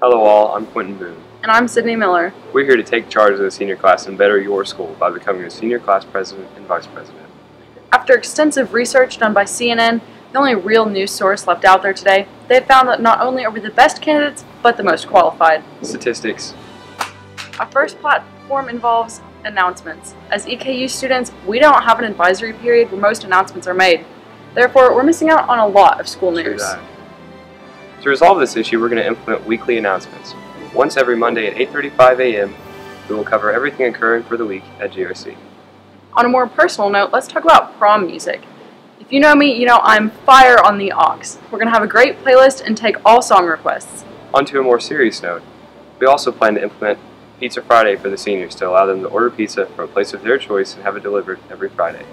Hello all, I'm Quinton Boone. And I'm Sydney Miller. We're here to take charge of the senior class and better your school by becoming a senior class president and vice president. After extensive research done by CNN, the only real news source left out there today, they have found that not only are we the best candidates, but the most qualified. Statistics. Our first platform involves announcements. As EKU students, we don't have an advisory period where most announcements are made. Therefore, we're missing out on a lot of school news. To resolve this issue, we're going to implement weekly announcements. Once every Monday at 8:35 a.m., we will cover everything occurring for the week at GRC. On a more personal note, let's talk about prom music. If you know me, you know I'm fire on the aux. We're going to have a great playlist and take all song requests. On to a more serious note, we also plan to implement Pizza Friday for the seniors to allow them to order pizza from a place of their choice and have it delivered every Friday.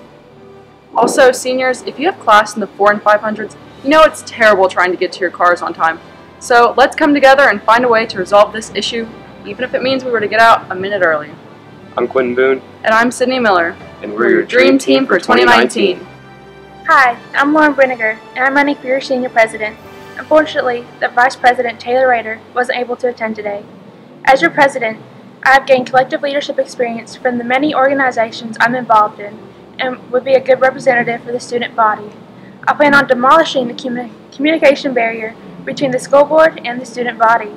Also, seniors, if you have class in the 400s and 500s, you know it's terrible trying to get to your cars on time. So let's come together and find a way to resolve this issue, even if it means we were to get out a minute early. I'm Quinton Boone. And I'm Sydney Miller. And we're your dream team for 2019. Hi, I'm BRINEGAR, and I'm running for your senior president. Unfortunately, the Vice President, RADER, wasn't able to attend today. As your president, I have gained collective leadership experience from the many organizations I'm involved in and would be a good representative for the student body. I plan on demolishing the communication barrier between the school board and the student body.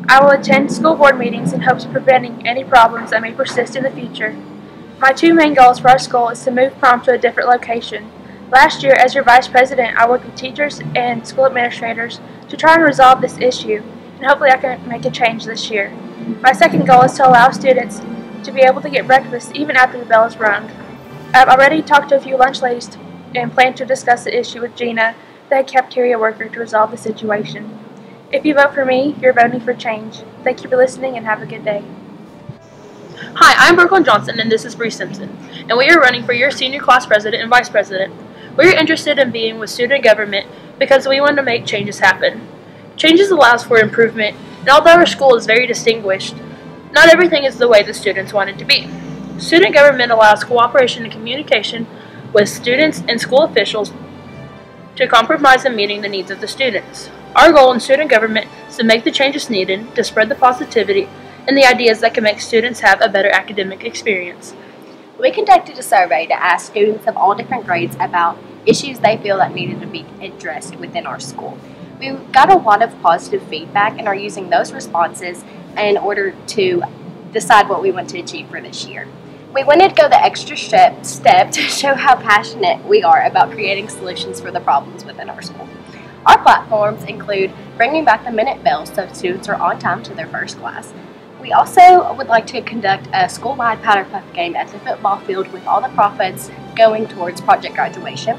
I will attend school board meetings in hopes of preventing any problems that may persist in the future. My two main goals for our school is to move prom to a different location. Last year, as your vice president, I worked with teachers and school administrators to try and resolve this issue, and hopefully I can make a change this year. My second goal is to allow students to be able to get breakfast even after the bell is rung. I've already talked to a few lunch ladies and plan to discuss the issue with Gina, the cafeteria worker, to resolve the situation. If you vote for me, you're voting for change. Thank you for listening and have a good day. Hi, I'm Brooklyn Johnson and this is BREA Simpson, and we are running for your senior class president and vice president. We are interested in being with student government because we want to make changes happen. Changes allows for improvement, and although our school is very distinguished, not everything is the way the students want it to be. Student government allows cooperation and communication with students and school officials to compromise in meeting the needs of the students. Our goal in student government is to make the changes needed to spread the positivity and the ideas that can make students have a better academic experience. We conducted a survey to ask students of all different grades about issues they feel that needed to be addressed within our school. We got a lot of positive feedback and are using those responses in order to decide what we want to achieve for this year. We wanted to go the extra step to show how passionate we are about creating solutions for the problems within our school. Our platforms include bringing back the minute bell so students are on time to their first class. We also would like to conduct a school-wide powder puff game at the football field with all the profits going towards project graduation.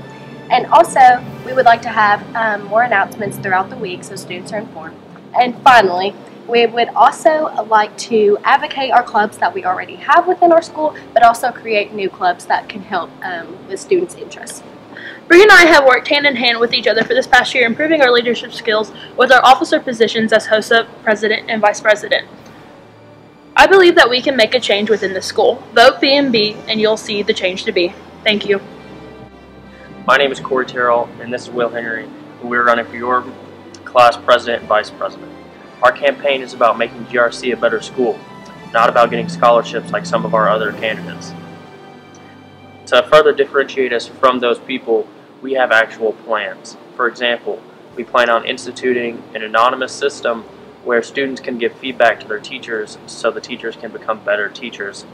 And also, we would like to have more announcements throughout the week so students are informed. And finally, we would also like to advocate our clubs that we already have within our school, but also create new clubs that can help with students' interests. BREA and I have worked hand in hand with each other for this past year, improving our leadership skills with our officer positions as HOSA, president, and vice president. I believe that we can make a change within the school. Vote BNB and you'll see the change to be. Thank you. My name is TERRELL and this is Hannah Curreri, and we're running for your class president and vice president. Our campaign is about making GRC a better school, not about getting scholarships like some of our other candidates. To further differentiate us from those people, we have actual plans. For example, we plan on instituting an anonymous system where students can give feedback to their teachers so the teachers can become better teachers.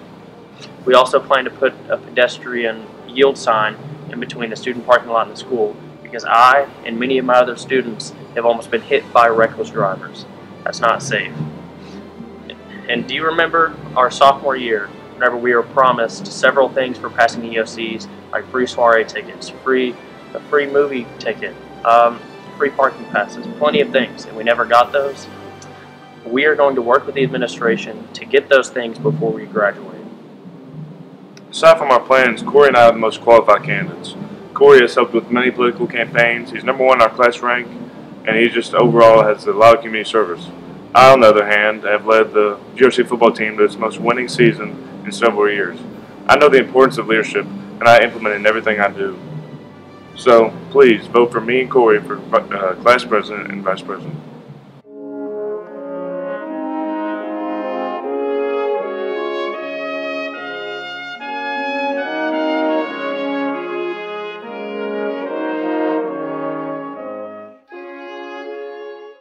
We also plan to put a pedestrian yield sign in between the student parking lot and the school because I and many of my other students have almost been hit by reckless drivers. That's not safe. And do you remember our sophomore year whenever we were promised several things for passing EOCs like free soiree tickets, a free movie ticket, free parking passes, plenty of things, and we never got those? We are going to work with the administration to get those things before we graduate. Aside from our plans, Corey and I are the most qualified candidates. Corey has helped with many political campaigns. He's #1 in our class rank, and he just overall has a lot of community service. I, on the other hand, have led the GRC football team to its most winning season in several years. I know the importance of leadership, and I implement it in everything I do. So, please vote for me and Corey for class president and vice president.